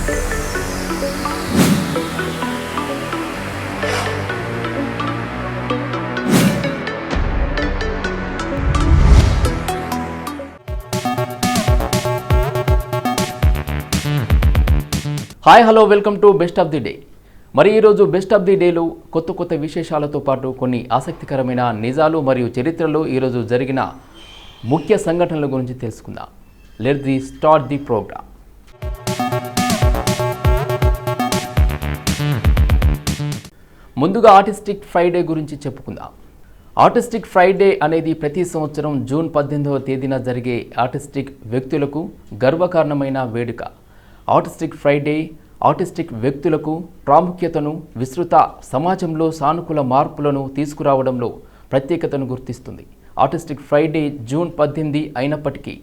Hi hello welcome to best of the day. మరి ఈరోజు best of the డేలో కొత్త విశేషాలతో పాటు కొన్ని ఆసక్తికరమైన నిజాలు మరియు చరిత్రలో ఈరోజు జరిగిన ముఖ్య సంఘటనల గురించి తెలుసుకుందాం. Let's start the programme. ముందుగా ఆర్టిస్టిక్ ఫ్రైడే గురించి చెప్పుకుందాం. ఆర్టిస్టిక్ ఫ్రైడే అనేది ప్రతి సంవత్సరం జూన్ 18వ తేదీన జరిగే ఆర్టిస్టిక్ వ్యక్తులకు గర్వకారణమైన వేడుక. ఆర్టిస్టిక్ ఫ్రైడే ఆర్టిస్టిక్ వ్యక్తులకు ప్రాముఖ్యతను, విస్తృత సమాజంలో సానుకూల మార్పులను తీసుకురావడంలో ప్రత్యేకతను గుర్తిస్తుంది. ఆర్టిస్టిక్ ఫ్రైడే జూన్ 18 అయినప్పటికీ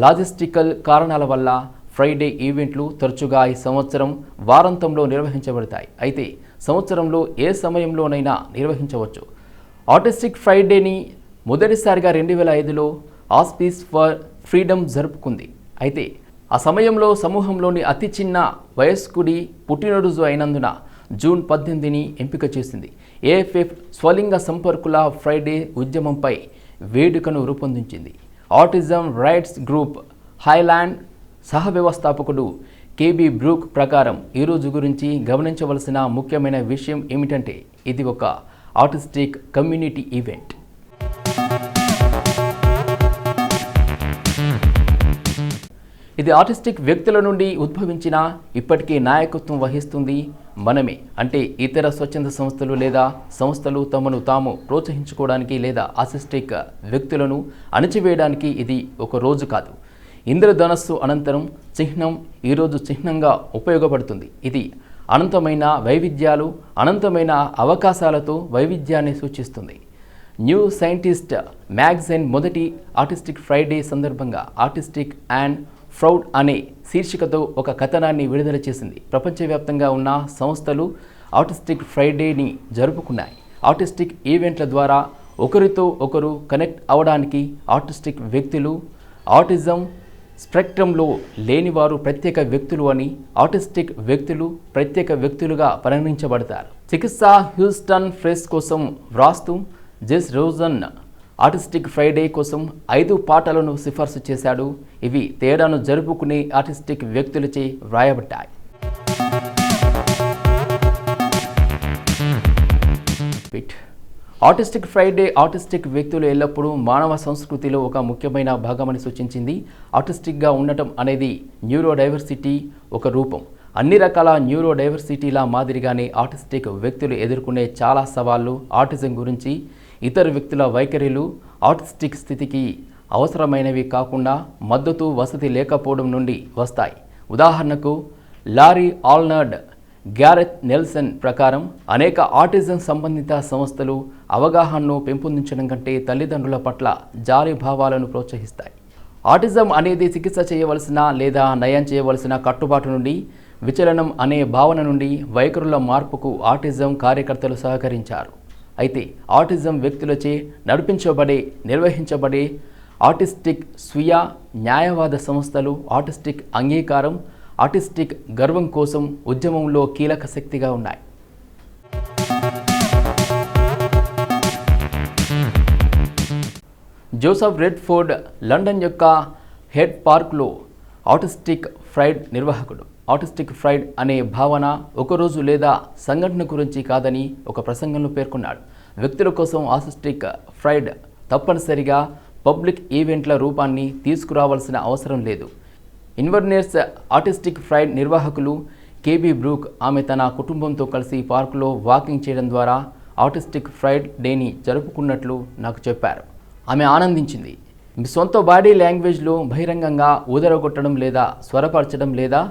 లాజిస్టికల్ కారణాల వల్ల ఫ్రైడే ఈవెంట్లు తరచుగా ఈ సంవత్సరం వారాంతంలో నిర్వహించబడతాయి. అయితే సంవత్సరంలో ఏ సమయంలోనైనా నిర్వహించవచ్చు. ఆర్టిస్టిక్ ఫ్రైడేని మొదటిసారిగా 2005లో ఆస్పీస్ ఫర్ ఫ్రీడమ్ జరుపుకుంది. అయితే ఆ సమయంలో సమూహంలోని అతి చిన్న వయస్కుడి పుట్టినరోజు అయినందున జూన్ 18ని ఎంపిక చేసింది. ఏఎఫ్ఎఫ్ స్వలింగ సంపర్కుల ఫ్రైడే ఉద్యమంపై వేడుకను రూపొందించింది. ఆటిజం రైట్స్ గ్రూప్ హైలాండ్ సహ వ్యవస్థాపకుడు కేబీ బ్రూక్ ప్రకారం ఈరోజు గురించి గమనించవలసిన ముఖ్యమైన విషయం ఏమిటంటే ఇది ఒక ఆర్టిస్టిక్ కమ్యూనిటీ ఈవెంట్. ఇది ఆర్టిస్టిక్ వ్యక్తుల నుండి ఉద్భవించిన ఇప్పటికీ నాయకత్వం వహిస్తుంది మనమే. అంటే ఇతర స్వచ్ఛంద సంస్థలు లేదా సంస్థలు తమను తాము ప్రోత్సహించుకోవడానికి లేదా ఆర్టిస్టిక్ వ్యక్తులను అణచివేయడానికి ఇది ఒక రోజు కాదు. ఇంద్రధనస్సు అనంతరం చిహ్నం ఈరోజు చిహ్నంగా ఉపయోగపడుతుంది. ఇది అనంతమైన వైవిధ్యాలు, అనంతమైన అవకాశాలతో వైవిధ్యాన్ని సూచిస్తుంది. న్యూ సైంటిస్ట్ మ్యాగజైన్ మొదటి ఆర్టిస్టిక్ ఫ్రైడే సందర్భంగా ఆర్టిస్టిక్ అండ్ ఫ్రౌడ్ అనే శీర్షికతో ఒక కథనాన్ని విడుదల చేసింది. ప్రపంచవ్యాప్తంగా ఉన్న సంస్థలు ఆర్టిస్టిక్ ఫ్రైడేని జరుపుకున్నాయి. ఆర్టిస్టిక్ ఈవెంట్ల ద్వారా ఒకరితో ఒకరు కనెక్ట్ అవడానికి ఆర్టిస్టిక్ వ్యక్తులు, ఆటిజం స్పెక్ట్రంలో లేనివారు ప్రత్యేక వ్యక్తులు అని, ఆర్టిస్టిక్ వ్యక్తులు ప్రత్యేక వ్యక్తులుగా పరిగణించబడతారు. చికిత్స హ్యూస్టన్ ప్రెస్ కోసం వ్రాస్తూ జెస్ రోజన్ ఆర్టిస్టిక్ ఫ్రైడే కోసం 5 పాటలను సిఫార్సు చేశాడు. ఇవి తేడాను జరుపుకునే ఆర్టిస్టిక్ వ్యక్తులచే వ్రాయబడ్డాయి. ఆర్టిస్టిక్ ఫ్రైడే ఆర్టిస్టిక్ వ్యక్తులు ఎల్లప్పుడూ మానవ సంస్కృతిలో ఒక ముఖ్యమైన భాగమని సూచించింది. ఆర్టిస్టిక్గా ఉండటం అనేది న్యూరో డైవర్సిటీ ఒక రూపం. అన్ని రకాల న్యూరో డైవర్సిటీల మాదిరిగానే ఆర్టిస్టిక్ వ్యక్తులు ఎదుర్కొనే చాలా సవాళ్లు, ఆటిజం గురించి ఇతర వ్యక్తుల వైఖరిలు, ఆర్టిస్టిక్ స్థితికి అవసరమైనవి కాకుండా మద్దతు, వసతి లేకపోవడం నుండి వస్తాయి. ఉదాహరణకు లారీ ఆల్నర్డ్, గ్యారెత్ నెల్సన్ ప్రకారం అనేక ఆటిజం సంబంధిత సంస్థలు అవగాహనను పెంపొందించడం కంటే తల్లిదండ్రుల పట్ల జాలి భావాలను ప్రోత్సహిస్తాయి. ఆటిజం అనేది చికిత్స చేయవలసిన లేదా నయం చేయవలసిన కట్టుబాటు నుండి, విచలనం అనే భావన నుండి వైఖరుల మార్పుకు ఆటిజం కార్యకర్తలు సహకరించారు. అయితే ఆటిజం వ్యక్తులచే నిర్వహించబడే ఆర్టిస్టిక్ స్వీయ న్యాయవాద సంస్థలు ఆర్టిస్టిక్ అంగీకారం, ఆర్టిస్టిక్ గర్వం కోసం ఉద్యమంలో కీలక శక్తిగా ఉన్నాయి. జోసెఫ్ రెడ్ఫోర్డ్ లండన్ యొక్క హెడ్ పార్క్లో ఆర్టిస్టిక్ ఫ్రైడ్ నిర్వాహకుడు. ఆర్టిస్టిక్ ఫ్రైడ్ అనే భావన ఒకరోజు లేదా సంఘటన గురించి కాదని ఒక ప్రసంగంలో పేర్కొన్నాడు. వ్యక్తుల కోసం ఆర్టిస్టిక్ ఫ్రైడ్ తప్పనిసరిగా పబ్లిక్ ఈవెంట్ల రూపాన్ని తీసుకురావాల్సిన అవసరం లేదు. ఇన్వర్నెస్ ఆర్టిస్టిక్ ఫ్రైడ్ నిర్వాహకులు కేబీ బ్రూక్ ఆమె తన కుటుంబంతో కలిసి పార్కులో వాకింగ్ చేయడం ద్వారా ఆర్టిస్టిక్ ఫ్రైడ్ డేని జరుపుకున్నట్లు నాకు చెప్పారు. ఆమె ఆనందించింది. మీ సొంత బాడీ లాంగ్వేజ్లో బహిరంగంగా ఊదరగొట్టడం లేదా స్వరపరచడం లేదా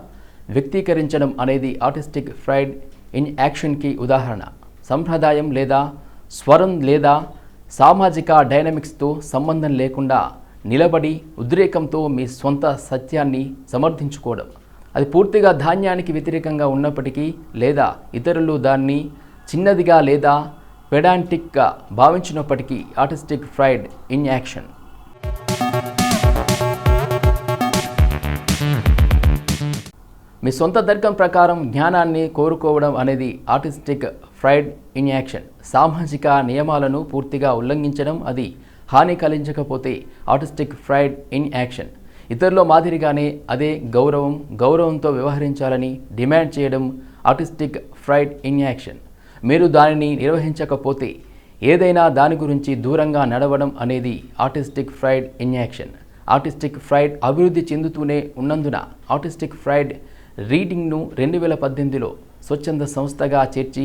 వ్యక్తీకరించడం అనేది ఆర్టిస్టిక్ ఫ్రైడ్ ఇన్ యాక్షన్కి ఉదాహరణ. సంప్రదాయం లేదా స్వరం లేదా సామాజిక డైనమిక్స్తో సంబంధం లేకుండా నిలబడి ఉద్రేకంతో మీ సొంత సత్యాన్ని సమర్థించుకోవడం. అది పూర్తిగా ధాన్యానికి వ్యతిరేకంగా ఉన్నప్పటికీ లేదా ఇతరులు దాన్ని చిన్నదిగా లేదా పెడాంటిక్గా భావించినప్పటికీ ఆర్టిస్టిక్ ఫ్రైడ్ ఇన్ యాక్షన్. మీ సొంత తర్కం ప్రకారం జ్ఞానాన్ని కోరుకోవడం అనేది ఆర్టిస్టిక్ ఫ్రైడ్ ఇన్ యాక్షన్. సామాజిక నియమాలను పూర్తిగా ఉల్లంఘించడం, అది హాని కలిగించకపోతే ఆర్టిస్టిక్ ఫ్రైడ్ ఇన్ యాక్షన్. ఇతరుల మాదిరిగానే అదే గౌరవంతో వ్యవహరించాలని డిమాండ్ చేయడం ఆర్టిస్టిక్ ఫ్రైడ్ ఇన్ యాక్షన్. మీరు దానిని నిర్వహించకపోతే ఏదైనా దాని గురించి దూరంగా నడవడం అనేది artistic fried in action. Artistic fried అభివృద్ధి చెందుతూనే ఉన్నందున ఆర్టిస్టిక్ ఫ్రైడ్ రీడింగ్ను 2018లో స్వచ్ఛంద సంస్థగా చేర్చి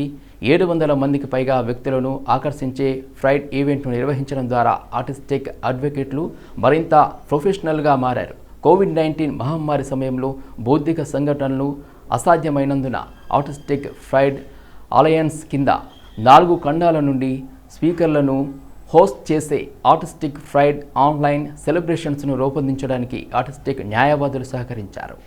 700 మందికి పైగా వ్యక్తులను ఆకర్షించే ఫ్రైడ్ ఈవెంట్ను నిర్వహించడం ద్వారా ఆర్టిస్టిక్ అడ్వకేట్లు మరింత ప్రొఫెషనల్గా మారారు. కోవిడ్-19 మహమ్మారి సమయంలో బౌద్ధిక సంఘటనలు అసాధ్యమైనందున ఆర్టిస్టిక్ ఫ్రైడ్ అలయన్స్ కింద 4 ఖండాల నుండి స్పీకర్లను హోస్ట్ చేసే ఆర్టిస్టిక్ ఫ్రైడ్ ఆన్లైన్ సెలబ్రేషన్స్ను రూపొందించడానికి ఆర్టిస్టిక్ న్యాయవాదులు సహకరించారు.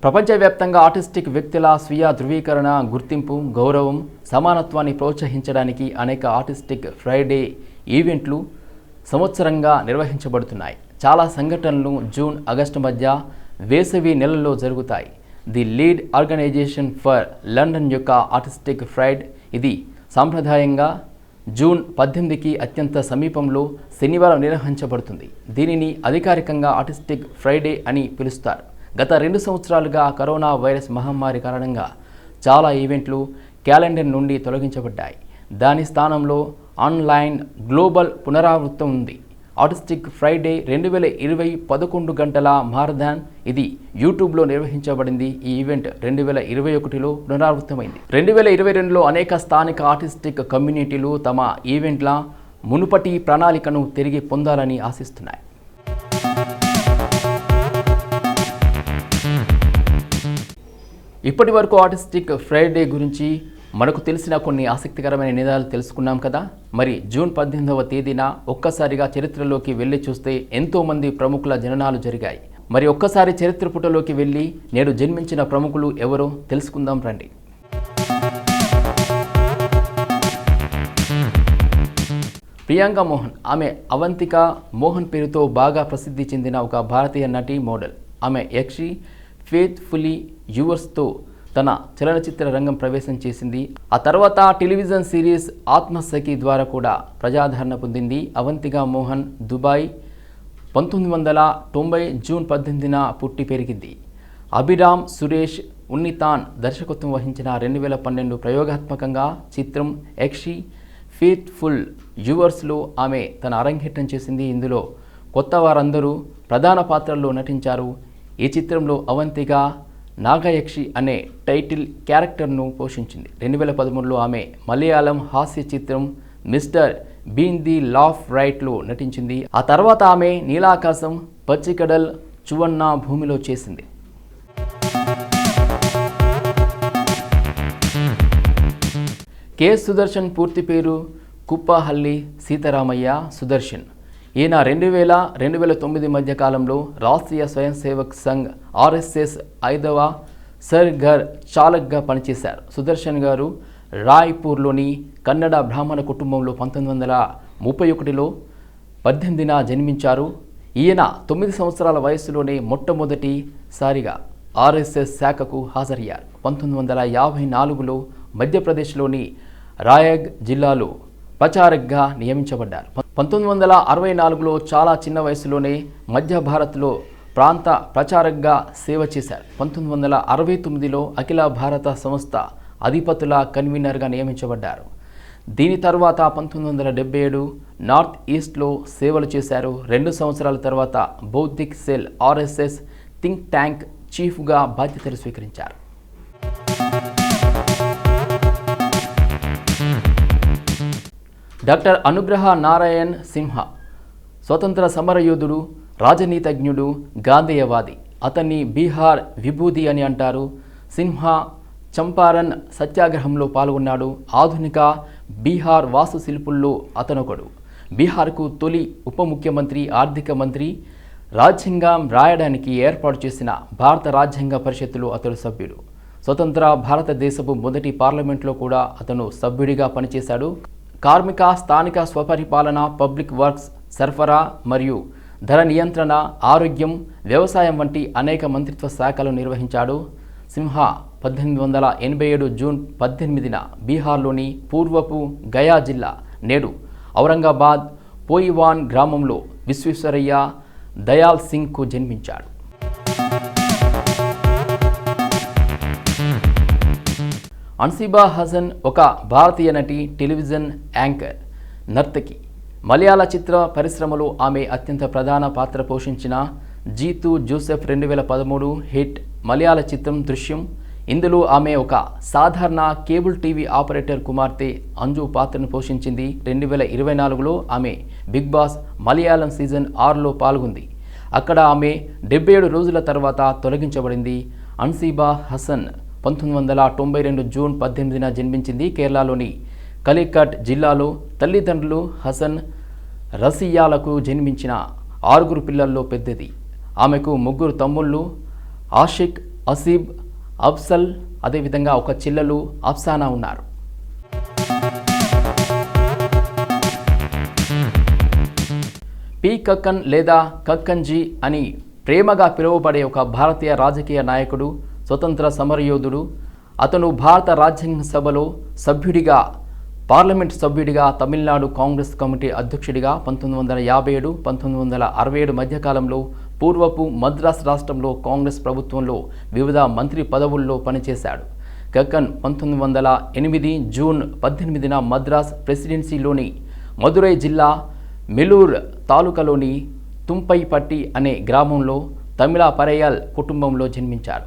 ప్రపంచవ్యాప్తంగా ఆర్టిస్టిక్ వ్యక్తుల స్వీయ ధృవీకరణ, గుర్తింపు, గౌరవం, సమానత్వాన్ని ప్రోత్సహించడానికి అనేక ఆర్టిస్టిక్ ఫ్రైడే ఈవెంట్లు సంవత్సరంగా నిర్వహించబడుతున్నాయి. చాలా సంఘటనలు జూన్, ఆగస్టు మధ్య వేసవి నెలల్లో జరుగుతాయి. The lead organization for London యొక్క ఆర్టిస్టిక్ ఫ్రైడ్ ఇది సాంప్రదాయంగా జూన్ 18కి అత్యంత సమీపంలో శనివారం నిర్వహించబడుతుంది. దీనిని అధికారికంగా ఆర్టిస్టిక్ ఫ్రైడే అని పిలుస్తారు. గత 2 సంవత్సరాలుగా కరోనా వైరస్ మహమ్మారి కారణంగా చాలా ఈవెంట్లు క్యాలెండర్ నుండి తొలగించబడ్డాయి. దాని స్థానంలో ఆన్లైన్ గ్లోబల్ పునరావృతం ఉంది. ఆర్టిస్టిక్ ఫ్రైడే 2020 11 గంటల మారథాన్ ఇది యూట్యూబ్లో నిర్వహించబడింది. ఈ ఈవెంట్ 2021లో పునరావృతమైంది. 2022లో అనేక స్థానిక ఆర్టిస్టిక్ కమ్యూనిటీలు తమ ఈవెంట్ల మునుపటి ప్రణాళికను తిరిగి పొందాలని ఆశిస్తున్నాయి. ఇప్పటి వరకు ఆర్టిస్టిక్ ఫ్రైడే గురించి మనకు తెలిసిన కొన్ని ఆసక్తికరమైన నిజాలు తెలుసుకున్నాం కదా. మరి జూన్ 18వ తేదీన ఒక్కసారిగా చరిత్రలోకి వెళ్ళి చూస్తే ఎంతోమంది ప్రముఖుల జననాలు జరిగాయి. మరి ఒక్కసారి చరిత్ర పుటలోకి వెళ్ళి నేడు జన్మించిన ప్రముఖులు ఎవరో తెలుసుకుందాం రండి. ప్రియాంక మోహన్, ఆమె అవంతిక మోహన్ పేరుతో బాగా ప్రసిద్ధి చెందిన ఒక భారతీయ నటి, మోడల్. ఆమె యక్షి ఫెయిత్ఫుల్లీ యువర్స్తో తన చలనచిత్ర రంగం ప్రవేశం చేసింది. ఆ తర్వాత టెలివిజన్ సిరీస్ ఆత్మసఖి ద్వారా కూడా ప్రజాదరణ పొందింది. అవంతిక మోహన్ దుబాయ్ 1990 జూన్ 18న పుట్టి పెరిగింది. అభిరామ్ సురేష్ ఉన్నితాన్ దర్శకత్వం వహించిన 2012 ప్రయోగాత్మకంగా చిత్రం యక్షి ఫెయిత్ఫుల్ యువర్స్లో ఆమె తన అరంగేట్రం చేసింది. ఇందులో కొత్త వారందరూ ప్రధాన పాత్రల్లో నటించారు. ఈ చిత్రంలో అవంతిక నాగయక్షి అనే టైటిల్ క్యారెక్టర్ను పోషించింది. 2013లో ఆమె మలయాళం హాస్య చిత్రం మిస్టర్ బీన్ ది లాఫ్ రైట్లో నటించింది. ఆ తర్వాత ఆమె నీలాకాశం, పచ్చికడల్, చువన్నా భూమిలో చేసింది. కె.ఎస్. సుదర్శన్ పూర్తి పేరు కుప్పహల్లి సీతారామయ్య సుదర్శన్. ఈయన 2000-2009 మధ్య కాలంలో రాష్ట్రీయ స్వయం సేవక్ సంఘ్ ఆర్ఎస్ఎస్ 5వ సర్ఘర్ చాలక్గా పనిచేశారు. సుదర్శన్ గారు రాయ్పూర్లోని కన్నడ బ్రాహ్మణ కుటుంబంలో 1931లో 18న జన్మించారు. ఈయన 9 సంవత్సరాల వయసులోనే మొట్టమొదటిసారిగా ఆర్ఎస్ఎస్ శాఖకు హాజరయ్యారు. 1954లో మధ్యప్రదేశ్లోని రాయగ్ జిల్లాలో ప్రచారక్గా నియమించబడ్డారు. 1964లో చాలా చిన్న వయసులోనే మధ్య భారత్లో ప్రాంత ప్రచారక్గా సేవ చేశారు. 1969లో అఖిల భారత సంస్థ అధిపతుల కన్వీనర్గా నియమించబడ్డారు. దీని తర్వాత 1977 నార్త్ ఈస్ట్లో సేవలు చేశారు. 2 సంవత్సరాల తర్వాత బౌద్ధిక్ సెల్ ఆర్ఎస్ఎస్ థింక్ ట్యాంక్ చీఫ్గా బాధ్యతలు స్వీకరించారు. డాక్టర్ అనుగ్రహ నారాయణ్ సిన్హా స్వతంత్ర సమరయోధుడు, రాజనీతిజ్ఞుడు, గాంధేయవాది. అతన్ని బీహార్ విభూది అని అంటారు. సిన్హా చంపారన్ సత్యాగ్రహంలో పాల్గొన్నాడు. ఆధునిక బీహార్ వాస్తుశిల్పుల్లో అతనొకడు. బీహార్కు తొలి ఉప ముఖ్యమంత్రి, ఆర్థిక మంత్రి. రాజ్యాంగం రాయడానికి ఏర్పాటు చేసిన భారత రాజ్యాంగ పరిషత్తులో అతడు సభ్యుడు. స్వతంత్ర భారతదేశపు మొదటి పార్లమెంట్లో కూడా అతను సభ్యుడిగా పనిచేశాడు. కార్మిక, స్థానిక స్వపరిపాలన, పబ్లిక్ వర్క్స్, సరఫరా మరియు ధర నియంత్రణ, ఆరోగ్యం, వ్యవసాయం వంటి అనేక మంత్రిత్వ శాఖలు నిర్వహించాడు. సింహా 1887 జూన్ 18న బీహార్లోని పూర్వపు గయా జిల్లా, నేడు ఔరంగాబాద్ పోయివాన్ గ్రామంలో విశ్వేశ్వరయ్య దయాల్ సింగ్కు జన్మించాడు. అన్సిబా హసన్ ఒక భారతీయ నటి, టెలివిజన్ యాంకర్, నర్తకి. మలయాళ చిత్ర పరిశ్రమలో ఆమె అత్యంత ప్రధాన పాత్ర పోషించిన జీతు జోసెఫ్ 2013 హిట్ మలయాళ చిత్రం దృశ్యం. ఇందులో ఆమె ఒక సాధారణ కేబుల్ టీవీ ఆపరేటర్ కుమార్తె అంజు పాత్రను పోషించింది. 2024లో ఆమె బిగ్ బాస్ మలయాళం సీజన్ 6లో పాల్గొంది. అక్కడ ఆమె 77 రోజుల తర్వాత తొలగించబడింది. అన్సిబా హసన్ 1992 జూన్ 18న జన్మించింది. కేరళలోని కలికట్ జిల్లాలో. తల్లిదండ్రులు హసన్ రసియాలకు జన్మించిన 6 పిల్లల్లో పెద్దది. ఆమెకు 3 తమ్ముళ్ళు, ఆషిక్, అసీబ్, అఫ్సల్, అదేవిధంగా ఒక చెల్లెలు అఫ్సానా ఉన్నారు. పి కక్కన్ లేదా కక్కన్జీ అని ప్రేమగా పిలువబడే ఒక భారతీయ రాజకీయ నాయకుడు, స్వతంత్ర సమరయోధుడు. అతను భారత రాజ్యాంగ సభలో సభ్యుడిగా, పార్లమెంట్ సభ్యుడిగా, తమిళనాడు కాంగ్రెస్ కమిటీ అధ్యక్షుడిగా 1957, 1967 మధ్యకాలంలో పూర్వపు మద్రాస్ రాష్ట్రంలో కాంగ్రెస్ ప్రభుత్వంలో వివిధ మంత్రి పదవుల్లో పనిచేశాడు. కక్కన్ 1908 జూన్ 18న మద్రాస్ ప్రెసిడెన్సీలోని మదురై జిల్లా మెలూర్ తాలూకాలోని తుంపైపట్టి అనే గ్రామంలో తమిళ పరయాల్ కుటుంబంలో జన్మించాడు.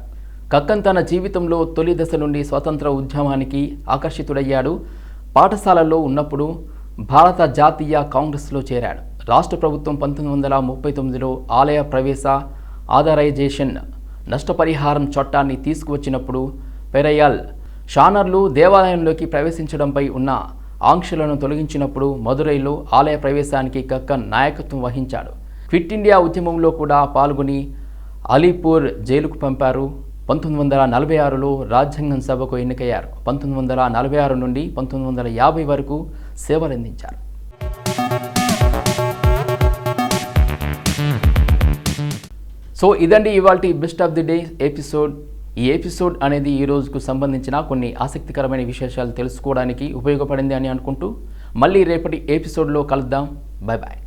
కక్కన్ తన జీవితంలో తొలి దశ నుండి స్వతంత్ర ఉద్యమానికి ఆకర్షితుడయ్యాడు. పాఠశాలలో ఉన్నప్పుడు భారత జాతీయ కాంగ్రెస్లో చేరాడు. రాష్ట్ర ప్రభుత్వం 1939లో ఆలయ ప్రవేశ ఆథరైజేషన్ నష్టపరిహారం చట్టాన్ని తీసుకువచ్చినప్పుడు పెరయాల్ షానర్లు దేవాలయంలోకి ప్రవేశించడంపై ఉన్న ఆంక్షలను తొలగించినప్పుడు మదురైలో ఆలయ ప్రవేశానికి కక్కన్ నాయకత్వం వహించాడు. క్విట్ ఇండియా ఉద్యమంలో కూడా పాల్గొని అలీపూర్ జైలుకు పంపారు. 1946లో రాజ్యాంగం సభకు ఎన్నికయ్యారు. 1946 నుండి 1950 వరకు సేవలందించారు. సో ఇదండి ఇవాల్టి best of the day episode. ఈ ఎపిసోడ్ అనేది ఈ రోజుకు సంబంధించిన కొన్ని ఆసక్తికరమైన విశేషాలు తెలుసుకోవడానికి ఉపయోగపడింది అని అనుకుంటూ మళ్ళీ రేపటి ఎపిసోడ్లో కలుద్దాం. Bye bye.